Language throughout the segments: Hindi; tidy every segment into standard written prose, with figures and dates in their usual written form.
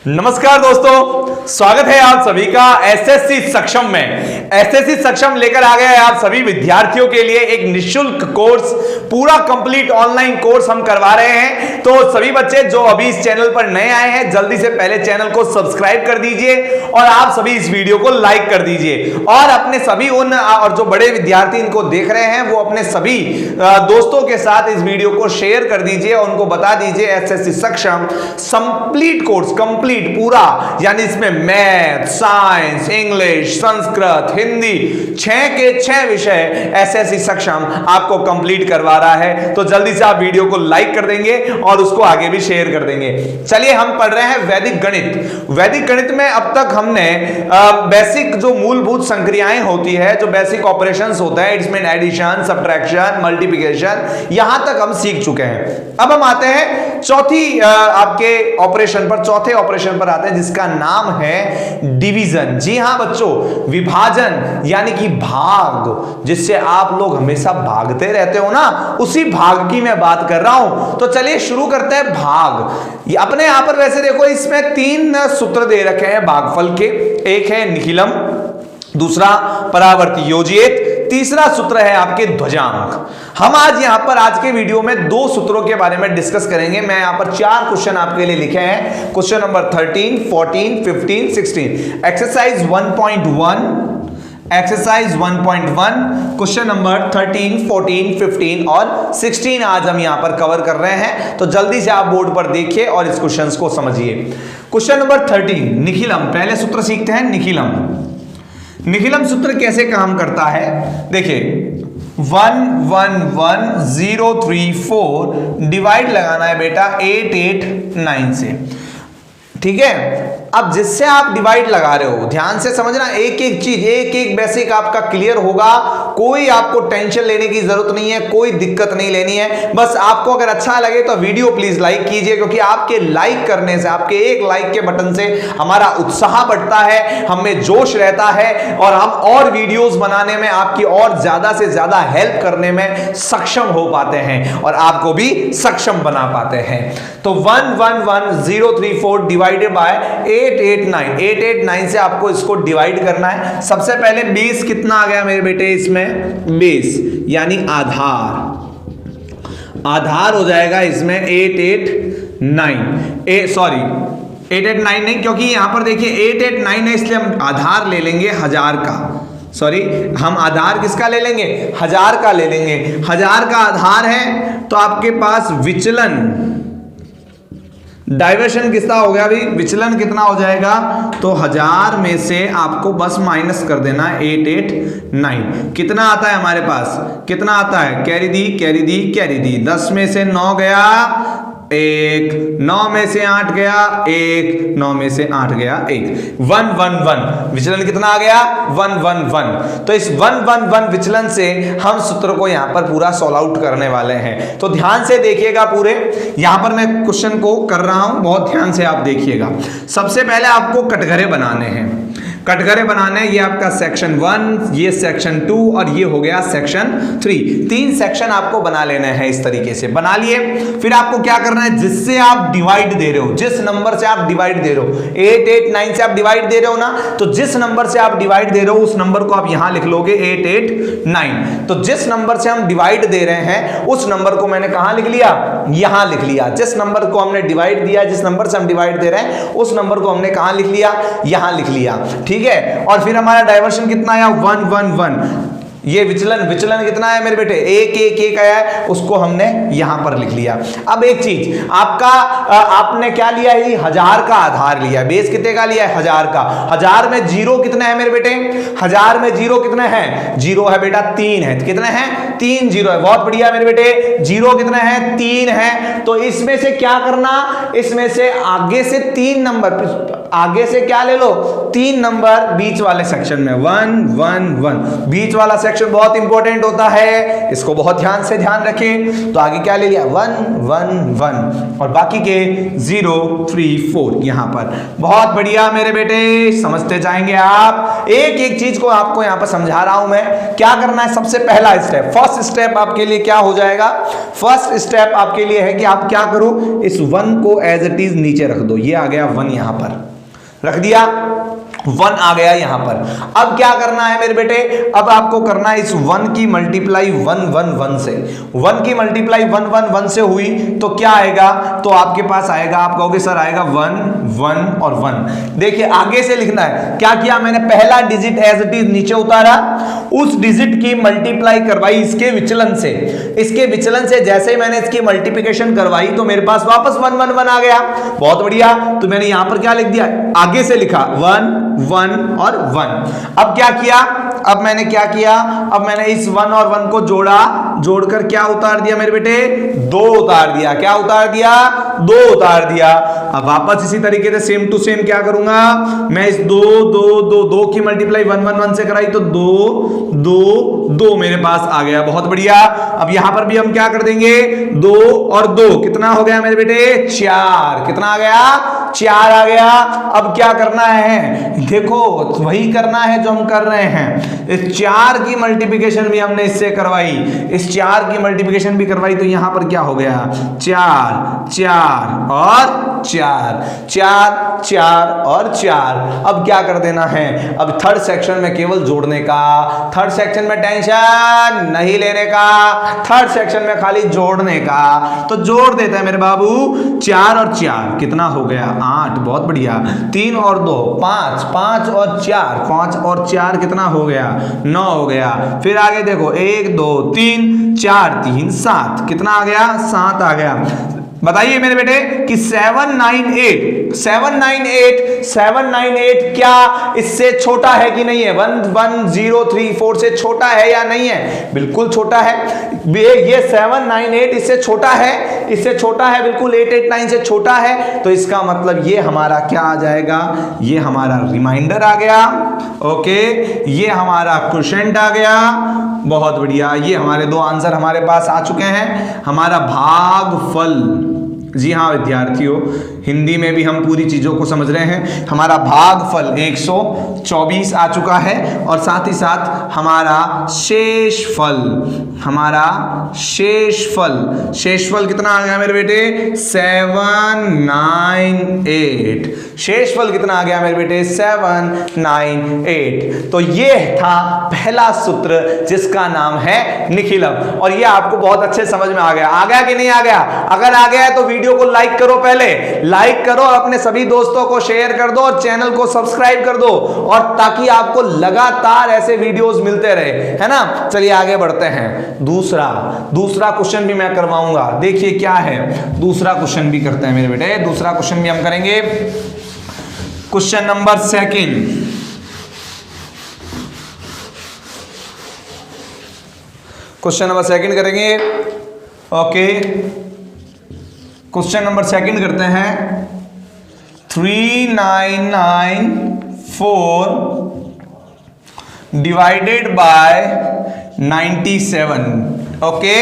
नमस्कार दोस्तों, स्वागत है आप सभी का एसएससी सक्षम में। एसएससी सक्षम लेकर आ गया है आप सभी विद्यार्थियों के लिए एक निशुल्क कोर्स, पूरा कंप्लीट ऑनलाइन कोर्स हम करवा रहे हैं। तो सभी बच्चे जो अभी इस चैनल पर नए आए हैं, जल्दी से पहले चैनल को सब्सक्राइब कर दीजिए और आप सभी इस वीडियो को लाइक कर दीजिए और अपने सभी और जो बड़े विद्यार्थी इनको देख रहे हैं वो अपने सभी दोस्तों के साथ इस वीडियो को शेयर कर दीजिए और उनको बता दीजिए एसएससी सक्षम कंप्लीट कोर्स, कंप्लीट पूरा, यानी इसमें math, science, English, Sanskrit, Hindi 6 के 6 विषय एसएससी सक्षम आपको कंप्लीट करवा रहा है। तो जल्दी से आप वीडियो को लाइक कर देंगे और उसको आगे भी शेयर कर देंगे। चलिए हम पढ़ रहे हैं वैदिक गणित। वैदिक गणित में अब तक हमने बेसिक जो मूलभूत संक्रियाएं होती है, जो बेसिक ऑपरेशंस होता है, इसमें एडिशन, सब्ट्रैक्शन, मल्टीप्लिकेशन, यहां तक हम सीख चुके हैं। अब हम आते हैं चौथी आपके ऑपरेशन पर, चौथे ऑपरेशन पर आते हैं जिसका नाम है डिवीजन। जी हां बच्चों, विभाजन यानी कि भाग, जिससे आप लोग हमेशा भागते रहते हो ना, उसी भाग की मैं बात कर रहा हूं। तो चलिए शुरू करते हैं भाग। अपने यहां पर वैसे देखो, इसमें 3 सूत्र दे रखे हैं भागफल के। एक है निखिलम, दूसरा परावर्ती योजित, तीसरा सूत्र है आपके ध्वजांक। हम आज यहां पर आज के वीडियो में 2 सूत्रों के बारे में डिस्कस करेंगे। मैं यहां पर 4 क्वेश्चन आपके लिए लिखे हैं। Question number 13, 14, 15, 16। Exercise 1.1, exercise 1.1, question number 13, 14, 15 और 16 आज हम यहां पर कवर कर रहे हैं। तो जल्दी से आप बोर्ड पर देखिए और इस क्वेश्चन को समझिए। Question number 13, Nikhilam. पहले सूत्र सीखते हैं निखिलम। निखिलम सूत्र कैसे काम करता है, देखिए 1 1 1 0 3 4 डिवाइड लगाना है बेटा 8 8 9 से, ठीक है। अब जिससे आप डिवाइड लगा रहे हो, ध्यान से समझना, एक एक चीज, एक एक बेसिक आपका क्लियर होगा। कोई आपको टेंशन लेने की जरूरत नहीं है, कोई दिक्कत नहीं लेनी है। बस आपको अगर अच्छा लगे तो वीडियो प्लीज लाइक कीजिए, क्योंकि आपके लाइक करने से, आपके एक लाइक के बटन से हमारा उत्साह बढ़ता है, हमें जोश रहता है और हम और वीडियोस बनाने में, आपकी और ज्यादा से ज्यादा हेल्प करने में सक्षम हो पाते हैं और आपको भी सक्षम बना पाते हैं। तो 1 1 1 0 3 4 डिवाइडेड बाय 8 8 9, 8 8 9 से आपको इसको डिवाइड करना है। सबसे पहले बेस कितना आ गया मेरे बेटे, इसमें बेस यानी आधार, आधार हो जाएगा इसमें 8 8 9, सॉरी 8 8 9 नहीं, क्योंकि यहां पर देखिए 8 8 9 है, इसलिए हम आधार ले लेंगे 1000 का। सॉरी, हम आधार किसका ले लेंगे, 1000 का ले लेंगे। 1000 का आधार है तो आपके पास विचलन, डाइवर्शन कितना हो गया, अभी विचलन कितना हो जाएगा, तो 1000 में से आपको बस माइनस कर देना 8 8 9। कितना आता है हमारे पास, कितना आता है, कैरी दी कैरी दी कैरी दी, 10 में से 9 गया 1, 9 में से 8 गया 1, 9 में से 8 गया 1, 1 1 1। विचलन कितना आ गया, 1 1 1। तो इस 1 1 1 विचलन से हम सूत्र को यहां पर पूरा सॉल्व आउट करने वाले हैं। तो ध्यान से देखिएगा पूरे, यहां पर मैं क्वेश्चन को कर रहा हूं, बहुत ध्यान से आप देखिएगा। सबसे पहले आपको कटघरे बनाने हैं। कटघरे बनाने, ये आपका सेक्शन 1, ये सेक्शन 2 और ये हो गया सेक्शन 3। 3 सेक्शन आपको बना लेने हैं, इस तरीके से बना लिए। फिर आपको क्या करना है, जिससे आप डिवाइड दे रहे हो, जिस नंबर से आप डिवाइड दे रहे हो, 8 8 9 से आप डिवाइड दे रहे हो ना, तो जिस नंबर से आप डिवाइड दे रहे हो उस नंबर को आप यहां लिख लोगे 8 8 9। तो जिस नंबर से हम डिवाइड दे रहे हैं उस नंबर को मैंने कहां लिख लिया, यहां लिख लिया। जिस नंबर को हमने डिवाइड दिया, जिस नंबर से हम डिवाइड दे रहे हैं उस नंबर को हमने कहां लिख लिया, यहां लिख लिया, ठीक है। और फिर हमारा डाइवर्शन कितना आया, 1 1 1। ये विचलन कितना है मेरे बेटे, 1 1 1 आया है, उसको हमने यहां पर लिख लिया। अब एक चीज आपका, आपने क्या लिया है, 1000 का आधार लिया, बेस कितने का लिया है, 1000 का। 1000 में 0 कितने हैं मेरे बेटे, 1000 में 0 कितने हैं, 0 है बेटा 3 है, कितने हैं, 3 0 है, बहुत बढ़िया मेरे बेटे। 0 कितने हैं, 3 है। तो इसमें से क्या करना, इसमें से आगे से 3 नंबर, आगे से क्या ले लो, 3 नंबर बीच वाले सेक्शन में, 1 1 1, बीच वाला सेक्शन बहुत इंपॉर्टेंट होता है, इसको बहुत ध्यान से ध्यान रखें। तो आगे क्या ले लिया 1 1 1 और बाकी के 0 3 4 यहां पर। बहुत बढ़िया मेरे बेटे, समझते जाएंगे आप। एक एक चीज को आपको यहां पर समझा रहा हूं मैं। क्या करना है, सबसे पहला स्टेप, फर्स्ट स्टेप आपके लिए क्या हो जाएगा, फर्स्ट स्टेप आपके लिए है कि आप क्या करो, इस 1 को एज इट इज नीचे रख दो। ये आ गया 1, यहां पर रख दिया, 1 आ गया यहां पर। अब क्या करना है मेरे बेटे, अब आपको करना है इस 1 की मल्टीप्लाई 1 1 1 से। 1 की मल्टीप्लाई 1 1 1 से हुई तो क्या आएगा, तो आपके पास आएगा, आप कहोगे सर आएगा 1 1 और 1। देखिए आगे से लिखना है, क्या किया मैंने, पहला डिजिट एज इट इज नीचे उतारा, उस डिजिट की मल्टीप्लाई करवाई इसके विचलन से। इसके विचलन से जैसे ही मैंने इसकी मल्टीप्लिकेशन करवाई तो मेरे पास वापस 1 1 1 आ गया। बहुत बढ़िया, तो मैंने यहां पर क्या लिख दिया, आगे से लिखा 1 1 और 1। अब क्या किया, अब मैंने क्या किया, अब मैंने इस 1 और 1 को जोड़ा, जोड़कर क्या उतार दिया मेरे बेटे, 2 उतार दिया। क्या उतार दिया, 2 उतार दिया। अब वापस इसी तरीके से सेम टू सेम क्या करूंगा मैं, इस 2 2 2 2 की मल्टीप्लाई 1 1 1 से कराई तो 2 2 2 मेरे पास आ गया। बहुत बढ़िया। अब यहां पर भी हम क्या कर देंगे, 2 और 2 कितना हो गया मेरे बेटे, 4। कितना आ गया, 4 आ गया। अब क्या करना है, देखो वही करना है जो हम कर रहे हैं। इस 4 की मल्टीप्लिकेशन भी हमने इससे करवाई, इस 4 की मल्टीप्लिकेशन भी करवाई, तो यहां पर क्या हो गया, 4 4 और 4 4 4 और 4। अब क्या कर देना है, अब थर्ड सेक्शन में केवल जोड़ने का, थर्ड सेक्शन में टेंशन नहीं लेने का, थर्ड सेक्शन में खाली जोड़ने का। तो जोड़ देते हैं मेरे बाबू, 4 और 4 कितना हो गया, 8। बहुत बढ़िया। 3 और 2 5, 5 और 4, 5 और 4 कितना हो गया, 9 हो गया। फिर आगे देखो 1 2 3 4 3 7 कितना आ गया, 7 आ गया। बताइए मेरे बेटे कि 798 क्या इससे छोटा है कि नहीं है, 1 1 0 3 4 से छोटा है या नहीं है, बिल्कुल छोटा है। ये 798 इससे छोटा है, इससे छोटा है, बिल्कुल 889 से छोटा है। तो इसका मतलब ये हमारा क्या आ जाएगा, ये हमारा रिमाइंडर आ गया। ओके, ये हमारा क्वोशिएंट आ गया। बहुत बढ़िया, ये हमारे 2 आंसर हमारे पास आ चुके हैं। हमारा भागफल, जी हाँ विद्यार्थियों, हिंदी में भी हम पूरी चीजों को समझ रहे हैं। हमारा भागफल 124 आ चुका है और साथ ही साथ हमारा शेषफल, हमारा शेषफल कितना आ गया मेरे बेटे, 798। शेषफल कितना आ गया मेरे बेटे, 798। तो ये था पहला सूत्र जिसका नाम है निखिलम, और ये आपको बहुत अच्छे समझ में आ गया कि नहीं आ गया? अगर आ गया है तो वीडियो को लाइक करो, पहले लाइक करो, अपने सभी दोस्तों को शेयर कर दो और चैनल को सब्सक्राइब कर दो, और ताकि आपको लगातार ऐसे वीडियोस मिलते रहे, है ना। चलिए आगे बढ़ते हैं। दूसरा क्वेश्चन भी मैं करवाऊंगा। देखिए क्या है, दूसरा क्वेश्चन भी करते हैं मेरे बेटे, दूसरा क्वेश्चन भी हम करेंगे। क्वेश्चन नंबर 2 करेंगे। ओके, क्वेश्चन नंबर 2 करते हैं। 3994 divided by 97। Okay,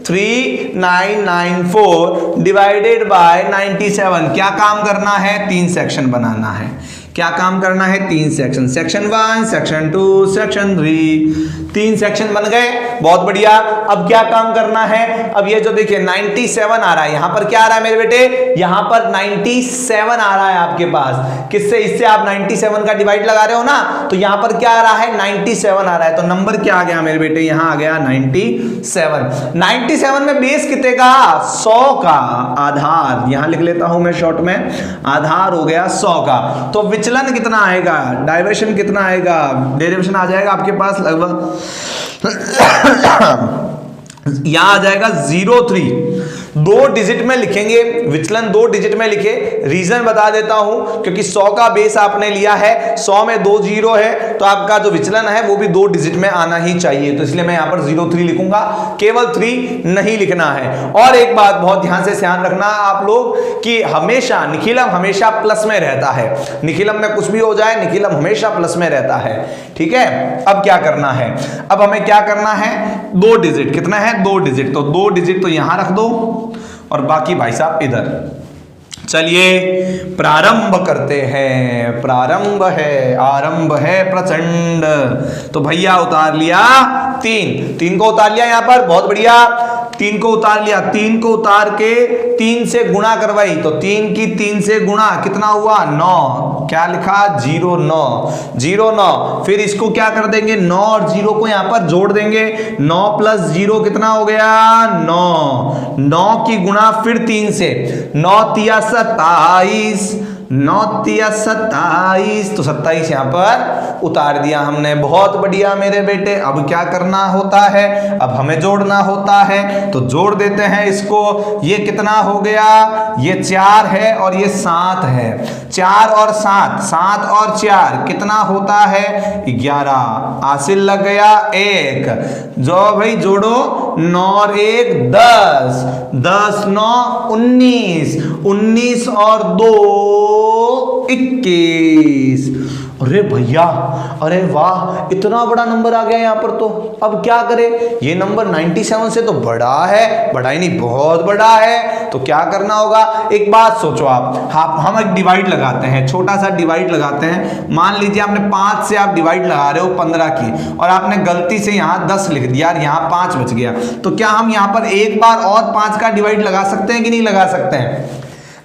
3994 divided by 97। क्या काम करना है, 3 सेक्शन बनाना है। क्या काम करना है, 3 section, section 1, section 2, section 3, 3 section बन गए। बहुत बढ़िया। अब क्या काम करना है, अब ये जो देखिए 97 आ रहा है, यहां पर क्या आ रहा है मेरे बेटे, यहां पर 97 आ रहा है आपके पास। किससे, इससे आप 97 का डिवाइड लगा रहे हो ना, तो यहां पर क्या आ रहा है, 97 आ रहा है। तो नंबर क्या आ गया मेरे बेटे, यहां आ गया 97। 97 में बेस कितने का, 100 का। आधार यहां लिख लेता हूं मैं शॉर्ट में, आधार हो गया 100 का। तो विचलन कितना आएगा, डाइवर्शन कितना आएगा, डेरिवेशन आ जाएगा आपके पास लगभग यहां आ जाएगा 03। 2 डिजिट में लिखेंगे, विचलन 2 डिजिट में लिखे। रीजन बता देता हूं, क्योंकि 100 का बेस आपने लिया है, 100 में 2 0 है, तो आपका जो विचलन है वो भी 2 डिजिट में आना ही चाहिए। तो इसलिए मैं यहां पर 03 लिखूंगा, केवल 3 नहीं लिखना है। और एक बात बहुत ध्यान से ध्यान रखना आप लोग कि हमेशा निखिलम हमेशा प्लस में रहता है। निखिलम में कुछ भी हो जाए, निखिलम हमेशा प्लस में रहता है। ठीक है। अब क्या करना है, अब हमें क्या करना है, 2 डिजिट, कितना है 2 डिजिट, तो 2 डिजिट तो यहां रख दो और बाकी भाई साहब इधर। चलिए प्रारंभ करते हैं, प्रारंभ है, आरंभ है प्रचंड। तो भैया उतार लिया 3 को उतार लिया यहां पर, बहुत बढ़िया, 3 को उतार लिया, 3 को उतार के 3 से गुणा करवाई, तो 3 की 3 से गुणा कितना हुआ 9, क्या लिखा 0 9, फिर इसको क्या कर देंगे 9 और 0 को यहां पर जोड़ देंगे, 9 + 0 कितना हो गया 9 की गुणा फिर 3 से, 9 तिया 27, 9 तिया 27, तो 27 यहां पर उतार दिया हमने, बहुत बढ़िया मेरे बेटे। अब क्या करना होता है, अब हमें जोड़ना होता है, तो जोड़ देते हैं इसको। ये कितना हो गया, ये 4 है और ये 7 है, 4 और 7, 7 और 4 कितना होता है 11, हासिल लग गया 1, जो भाई जोड़ो 9 और 1 10, 10 9 19, 19 और 2 21। अरे भैया, अरे वाह, इतना बड़ा नंबर आ गया यहाँ पर। तो अब क्या करें, ये नंबर 97 से तो बड़ा है, बड़ा ही नहीं बहुत बड़ा है, तो क्या करना होगा, एक बात सोचो आप, हम एक डिवाइड लगाते हैं, छोटा सा डिवाइड लगाते हैं। मान लीजिए आपने 5 से आप डिवाइड लगा रहे हो 15 की, और आपने गलती से यहाँ 10 लिख दिया, यहाँ 5 बच गया, तो क्या हम यहाँ पर एक बार और 5 का डिवाइड लगा सकते हैं कि नहीं लगा सकते हैं।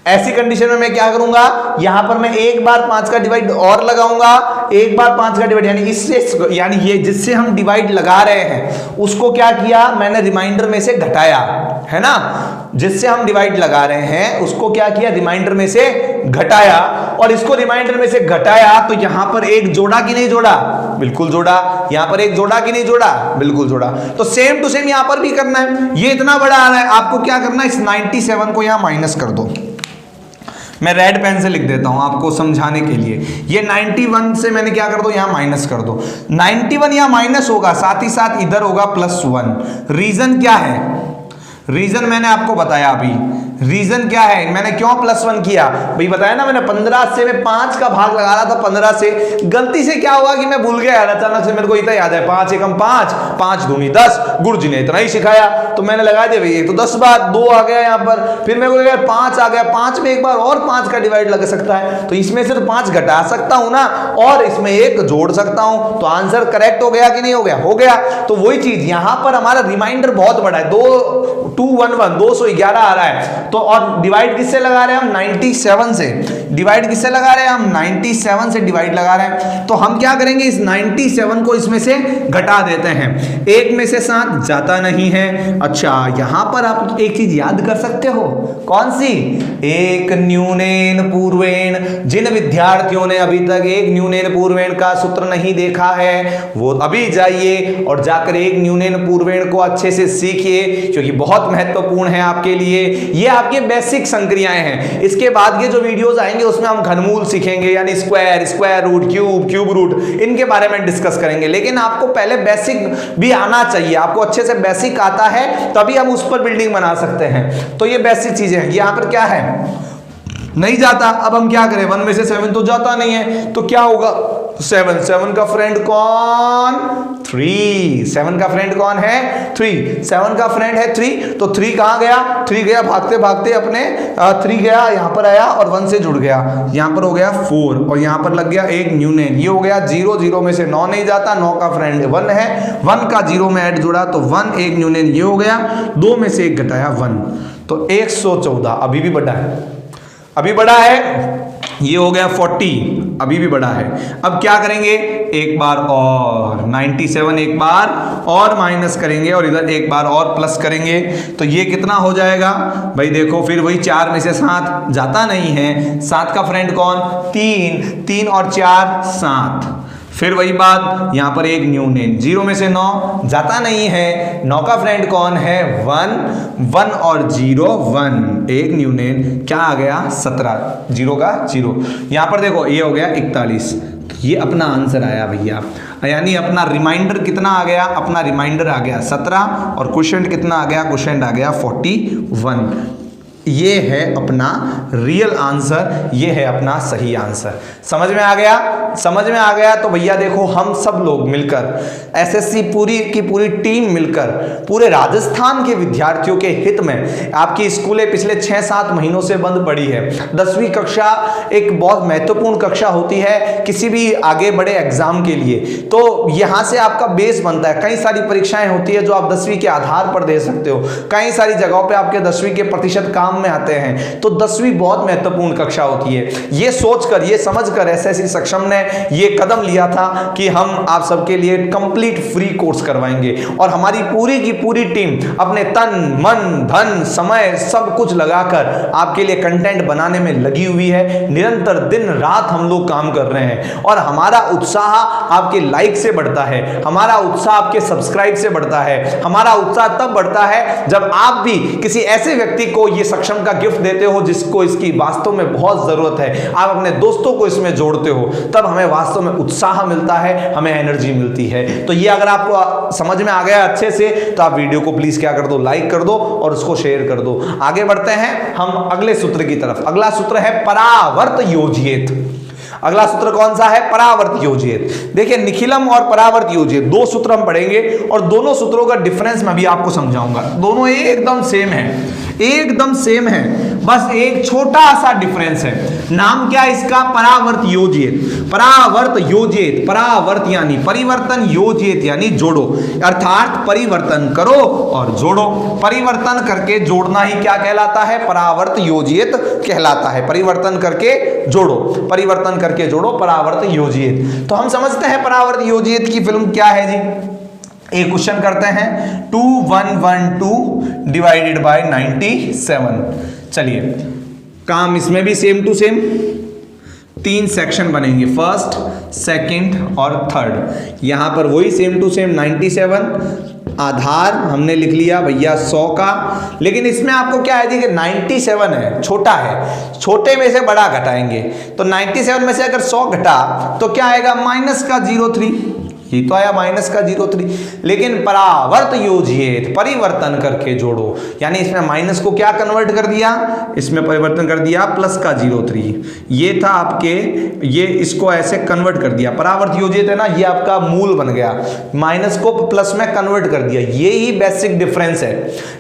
ऐसी कंडीशन में मैं क्या करूंगा, यहां पर मैं एक बार 5 का डिवाइड और लगाऊंगा, एक बार 5 का डिवाइड, यानी इससे, यानी ये जिससे हम डिवाइड लगा रहे हैं उसको क्या किया मैंने रिमाइंडर में से घटाया, है ना, जिससे हम डिवाइड लगा रहे हैं उसको क्या किया रिमाइंडर में से घटाया, और इसको रिमाइंडर में से घटाया तो यहां पर एक जोड़ा कि नहीं जोड़ा, बिल्कुल जोड़ा, यहां पर एक जोड़ा कि नहीं जोड़ा, बिल्कुल जोड़ा। तो सेम टू सेम यहां पर भी करना है, ये इतना बड़ा आ रहा है, आपको क्या करना है, इस 97 को यहां माइनस कर दो। मैं रेड पेन से लिख देता हूं आपको समझाने के लिए, ये 91 से मैंने क्या कर दो यहां माइनस कर दो, 91 यहां माइनस होगा, साथ ही साथ इधर होगा +1। रीजन क्या है, रीजन मैंने आपको बताया अभी, रीजन क्या है, मैंने क्यों +1 किया भाई बताया ना मैंने, 15 से मैं 5 का भाग लगा रहा था 15 से, गलती से क्या हुआ कि मैं भूल गया यार, अचानक से मेरे को इतना याद है 5 एकम 5, 5 दूनी 10, गुरुजी ने इतना ही सिखाया तो मैंने लगा दिया भाई, तो 10 बार 2 आ गया यहाँ पर, फिर मेरे को लगा 5 आ गया, 5 में एक बार और 5 का डिवाइड लग सकता है, तो इसमें से तो 5 घटा सकता हूं ना, और इसमें 1 जोड़ सकता हूं, तो आंसर करेक्ट हो गया कि नहीं हो गया, हो गया। तो वही चीज यहां पर हमारा रिमाइंडर बहुत बड़ा है, 211 आ रहा है, तो और डिवाइड किससे लगा रहे हैं हम 97 से, डिवाइड किससे लगा रहे हैं हम 97 से डिवाइड लगा रहे हैं, तो हम क्या करेंगे इस 97 को इसमें से घटा देते हैं, 1 में से 7 जाता नहीं है। अच्छा यहां पर आप एक चीज याद कर सकते हो, कौन सी, एक न्यूनेन पूर्वेण, जिन विद्यार्थियों ने अभी तक एक न्यूनेन पूर्वेण का सूत्र नहीं देखा है वो अभी जाइए और जाकर एक न्यूनेन पूर्वेण को अच्छे से सीखिए, क्योंकि बहुत महत्वपूर्ण है आपके लिए। ये आपके बेसिक संक्रियाएं हैं, इसके बाद ये जो वीडियोस आएंगे उसमें हम घनमूल सीखेंगे, यानी square, square root, cube, cube root, इनके बारे में डिस्कस करेंगे। लेकिन आपको पहले बेसिक भी आना चाहिए, आपको अच्छे से बेसिक आता है तभी हम उस पर बिल्डिंग बना सकते हैं। तो ये बेसिक चीजें हैं। यहाँ पर क्या है, नहीं जाता, अब हम क्या करें, 1 में से 7 तो जाता नहीं है, तो क्या होगा 7 का फ्रेंड कौन, 3, 7 का फ्रेंड कौन है 3, 7 का फ्रेंड है 3, तो 3 कहां गया, 3 गया भागते भागते अपने 3 गया यहां पर आया और 1 से जुड़ गया, यहां पर हो गया 4 और यहां पर लग गया एक न्यूनेन, ये हो गया 0, 0 में से 9 नहीं जाता, 9 का फ्रेंड 1 है, 1 का 0 में ऐड जुड़ा तो 1, एक न्यूनेन ये हो गया, 2 में से 1 घटाया 1, तो 114, अभी भी बड़ा है, अभी बड़ा है, ये हो गया 40, अभी भी बड़ा है। अब क्या करेंगे, एक बार और 97 एक बार और माइनस करेंगे और इधर एक बार और प्लस करेंगे, तो ये कितना हो जाएगा भाई, देखो फिर वही 4 में से 7 जाता नहीं है, 7 का फ्रेंड कौन 3, 3 और 4 7, फिर वही बात यहां पर एक न्यूनेन, 0 में से 9 जाता नहीं है, 9 का फ्रेंड कौन है 1, 1 और 0 1, एक न्यूनेन, क्या आ गया 17, 0 का 0, यहां पर देखो ये हो गया 41, ये अपना आंसर आया भैया, यानी अपना रिमाइंडर कितना आ गया, अपना रिमाइंडर आ गया 17 और क्वोशिएंट कितना आ गया, क्वोशिएंट आ गया 41। ये है अपना रियल आंसर, ये है अपना सही आंसर। समझ में आ गया? समझ में आ गया? तो भैया देखो, हम सब लोग मिलकर, एसएससी पूरी की पूरी टीम मिलकर पूरे राजस्थान के विद्यार्थियों के हित में, आपकी स्कूलें पिछले 6-7 महीनों से बंद पड़ी है। 10वीं कक्षा एक बहुत महत्वपूर्ण कक्षा होती है किसी भी आगे बड़े एग्जाम के लिए, तो यहां से आपका बेस बनता है। कई सारी परीक्षाएं होती है जो आप 10वीं के आधार पर दे सकते हो, कई सारी जगहों पे आपके 10वीं के प्रतिशत काम में आते हैं, तो 10वीं बहुत महत्वपूर्ण कक्षा होती है। ये सोचकर, ये समझकर एसएससी सक्षम ने ये कदम लिया था कि हम आप सबके लिए कंप्लीट फ्री कोर्स करवाएंगे, और हमारी पूरी की पूरी टीम अपने तन मन धन समय सब कुछ लगाकर आपके लिए कंटेंट बनाने में लगी हुई है। निरंतर दिन रात हम लोग काम कर रहे हैं, और हमारा उत्साह आपके लाइक से बढ़ता है, हमारा उत्साह आपके सब्सक्राइब से बढ़ता है, हमारा उत्साह तब बढ़ता है जब आप भी किसी ऐसे व्यक्ति को ये सक्षम का गिफ्ट देते हो जिसको इसकी वास्तव में बहुत जरूरत है, आप अपने दोस्तों को इसमें जोड़ते हो, तब हमें वास्तव में उत्साह मिलता है, हमें एनर्जी मिलती है। तो ये अगर आपको समझ में आ गया अच्छे से, तो आप वीडियो को प्लीज क्या कर दो, लाइक कर दो और उसको शेयर कर दो। आगे बढ़ते हैं हम अगले सूत्र की तरफ। अगला सूत्र है परावर्त योजियेत। अगला सूत्र कौन सा है? परावर्त योजियेत। देखिए, निखिलम और परावर्त योजियेत दो सूत्र हम पढ़ेंगे, और दोनों सूत्रों का डिफरेंस मैं भी आपको समझाऊंगा। दोनों एकदम सेम है, एकदम सेम है, बस एक छोटा सा डिफरेंस है। नाम क्या है इसका? परावर्त योजियेत। परावर्त योजियेत, परावर्त यानी परिवर्तन, योजियेत यानी जोड़ो, अर्थात परिवर्तन करो और जोड़ो। परिवर्तन करके जोड़ना ही क्या कहलाता है? परावर्त योजियेत कहलाता है। परिवर्तन करके जोड़ो, परिवर्तन करके जोड़ो, परावर्त योजियेत। तो हम समझते हैं परावर्त योजियेत की फिल्म क्या है जी। एक क्वेश्चन करते हैं, 2112 डिवाइडेड बाय 97। चलिए, काम इसमें भी सेम टू सेम, 3 सेक्शन बनेंगे, फर्स्ट सेकंड और थर्ड। यहां पर वही सेम टू सेम 97, आधार हमने लिख लिया भैया 100 का, लेकिन इसमें आपको क्या है जी कि 97 है, छोटा है, छोटे में से बड़ा घटाएंगे, तो 97 में से अगर 100 घटा तो क्या आएगा? माइनस का 03, ये तो आया माइनस का 03। लेकिन परावर्त योजियेत, परिवर्तन करके जोड़ो, यानी इसमें माइनस को क्या कन्वर्ट कर दिया? इसमें परिवर्तन कर दिया प्लस का 03। ये था आपके, ये इसको ऐसे कन्वर्ट कर दिया। परावर्त योजियेत है ना, ये आपका मूल बन गया, माइनस को प्लस में कन्वर्ट कर दिया। ये ही बेसिक डिफरेंस है।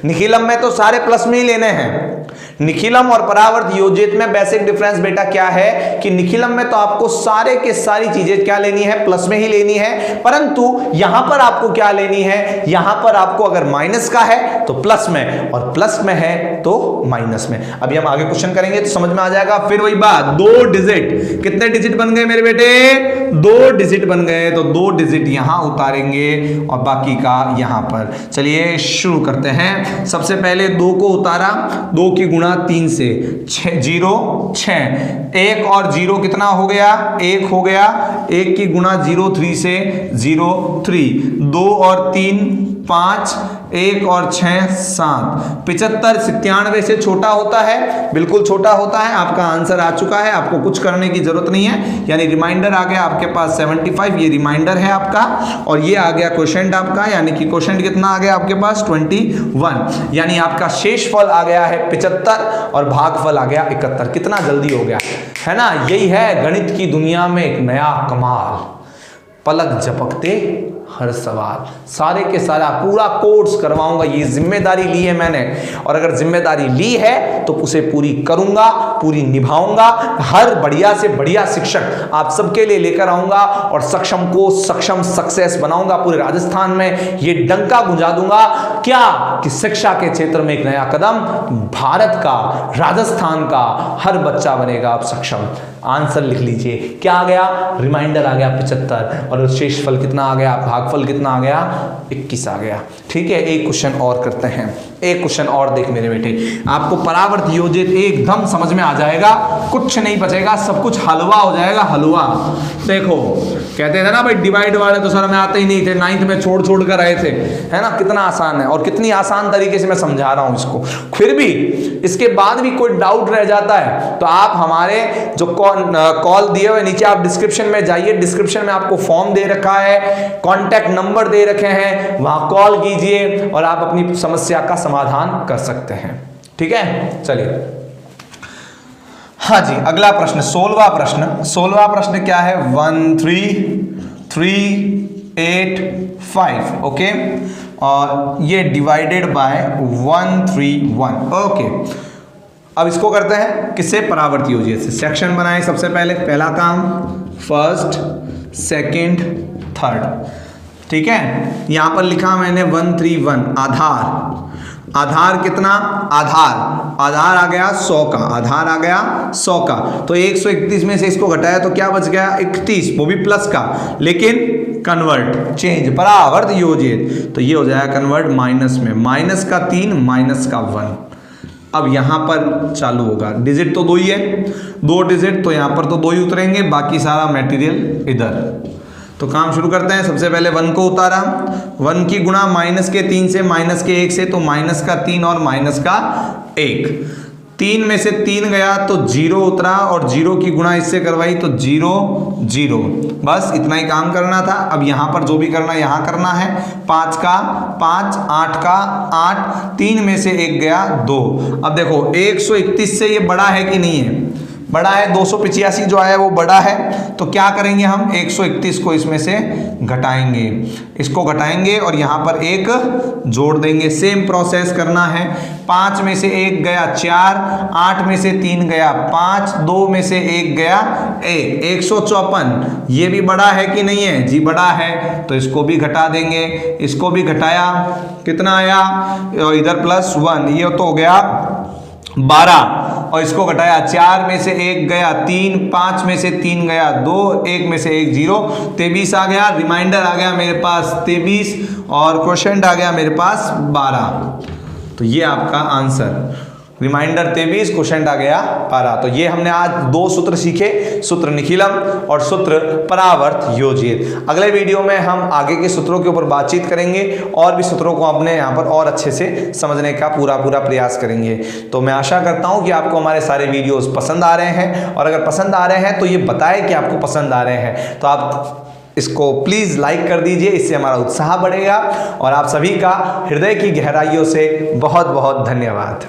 निखिलम में तो सारे प्लस में ही लेने हैं। निखिलम और परावर्त योजियेत में बेसिक डिफरेंस बेटा क्या है कि निखिलम में तो आपको सारे के सारी चीजें क्या लेनी है? प्लस में ही लेनी है, परंतु यहां पर आपको क्या लेनी है? यहां पर आपको अगर माइनस का है तो प्लस में, और प्लस में है तो माइनस में। अभी हम आगे क्वेश्चन करेंगे तो समझ में आ जाएगा। फिर वही बात, 2 डिजिट, कितने डिजिट बन गए मेरे बेटे? 2 डिजिट बन गए, तो 2 डिजिट यहां उतारेंगे और बाकी का यहां पर। चलिए शुरू करते हैं। सबसे पहले 2 को उतारा, 2 की गुणा 3 से 0 6, 1 और 0 कितना हो गया? 1 हो गया। 1 की गुणा 03 से 03, 2 और 3 5, 1 और 6 7, 75 97 से छोटा होता है, बिल्कुल छोटा होता है। आपका आंसर आ चुका है, आपको कुछ करने की जरूरत नहीं है, यानी रिमाइंडर आ गया आपके पास 75, ये रिमाइंडर है आपका, और ये आ गया क्वोशेंट आपका, यानी कि क्वोशेंट कितना आ गया आपके पास? 21, यानी आपका शेष फल आ गया है 75 और भागफल आ गया 71। कितना जल्दी हो गया है ना। यही है गणित की दुनिया में एक नया कमाल, पलक झपकते हर सवाल। सारे के सारा पूरा कोर्स करवाऊंगा, ये जिम्मेदारी ली है मैंने, और अगर जिम्मेदारी ली है तो उसे पूरी करूंगा, पूरी निभाऊंगा। हर बढ़िया से बढ़िया शिक्षक आप सबके लिए लेकर आऊंगा, और सक्षम को सक्षम सक्सेस बनाऊंगा। पूरे राजस्थान में ये डंका गुंजा दूंगा क्या कि शिक्षा के क्षेत्र में एक नया कदम, भारत का, राजस्थान का हर बच्चा बनेगा अब सक्षम। आंसर लिख लीजिए, क्या आ गया? रिमाइंडर आ गया 75, और शेष फल कितना आ गया? भागफल कितना आ गया? 21 आ गया। ठीक है, एक क्वेश्चन और करते हैं, एक क्वेश्चन और देख मेरे बेटे, आपको परावर्त योजित एकदम समझ में आ जाएगा, कुछ नहीं बचेगा, सब कुछ हलवा हो जाएगा, हलवा। देखो कहते थे ना भाई डिवाइड वाले तो सर में आते ही नहीं थे, 9th में छोड़ छोड़ कर आए थे, है ना। कितना आसान है, और कितनी आसान तरीके से मैं समझा रहा हूं इसको। फिर भी इसके बाद भी कोई डाउट रह जाता है तो आप हमारे जो कॉल दिए हुए नीचे आप डिस्क्रिप्शन में जाइए, डिस्क्रिप्शन में आपको फॉर्म दे रखा है, कॉन्टैक्ट नंबर दे रखे हैं, वहां कॉल कीजिए और आप अपनी समस्या का समाधान कर सकते हैं। ठीक है, चलिए हाँ जी, अगला प्रश्न 16वां प्रश्न क्या है? 1 3 3 8 5। ओके, और ये डिवाइडेड बाय 1 3 1। ओके, अब इसको करते हैं किससे? परावर्ती योजित से। सेक्शन बनाए सबसे पहले, पहला काम फर्स्ट सेकंड थर्ड, ठीक है। यहां पर लिखा मैंने 1 3 1। आधार कितना? आधार आ गया 100 का, आधार आ गया 100 का। तो 131 में से इसको घटाया तो क्या बच गया? 31, वो भी प्लस का, लेकिन कन्वर्ट चेंज परावर्त योजित, तो ये हो जाएगा कन्वर्ट माइनस में, माइनस का 3 माइनस का 1। अब यहां पर चालू होगा, डिजिट तो 2 ही है, 2 डिजिट, तो यहां पर तो 2 ही उतरेंगे, बाकी सारा मटेरियल इधर। तो काम शुरू करते हैं। सबसे पहले 1 को उतारा, 1 की गुणा माइनस के 3 से, माइनस के 1 से, तो माइनस का 3 और माइनस का 1। 3 में से 3 गया तो 0 उतरा, और 0 की गुणा इससे करवाई तो 0 0। बस इतना ही काम करना था। अब यहाँ पर जो भी करना है यहाँ करना है। 5 का 5, 8 का 8, 3 में से 1 गया 2। अब देखो 131 से ये बड़ा है कि नहीं है? बड़ा है। 285 जो है वो बड़ा है, तो क्या करेंगे हम? 131 को इसमें से घटाएंगे, इसको घटाएंगे और यहाँ पर 1 जोड़ देंगे। सेम प्रोसेस करना है। 5 में से 1 गया 4, 8 में से 3 गया 5, 2 में से 1 गया 1, 154। ये भी बड़ा है कि नहीं है? जी बड़ा है, तो इसको भी घटा देंगे। इसको भी घटाया, कितना आया? इधर +1, ये तो हो गया 12, और इसको घटाया 4 में से 1 गया 3, 5 में से 3 गया 2, 1 में से 1 0, 23 आ गया। रिमाइंडर आ गया मेरे पास 23 और क्वोशेंट आ गया मेरे पास 12। तो ये आपका आंसर, रिमाइंडर 23, क्वोशेंट आ गया 12। तो ये हमने आज 2 सूत्र सीखे, सूत्र निखिलम और सूत्र परावर्त योजित। अगले वीडियो में हम आगे के सूत्रों के ऊपर बातचीत करेंगे और भी सूत्रों को अपने यहाँ पर और अच्छे से समझने का पूरा प्रयास करेंगे। तो मैं आशा करता हूँ कि आपको हमारे सारे वीडियोस पसंद आ रहे हैं, और अगर पसंद आ रहे हैं तो ये बताएं कि आपको पसंद आ रहे हैं। तो आप इसको प्लीज़ लाइक कर दीजिए, इससे हमारा उत्साह बढ़ेगा। और आप सभी का हृदय की गहराइयों से बहुत बहुत धन्यवाद।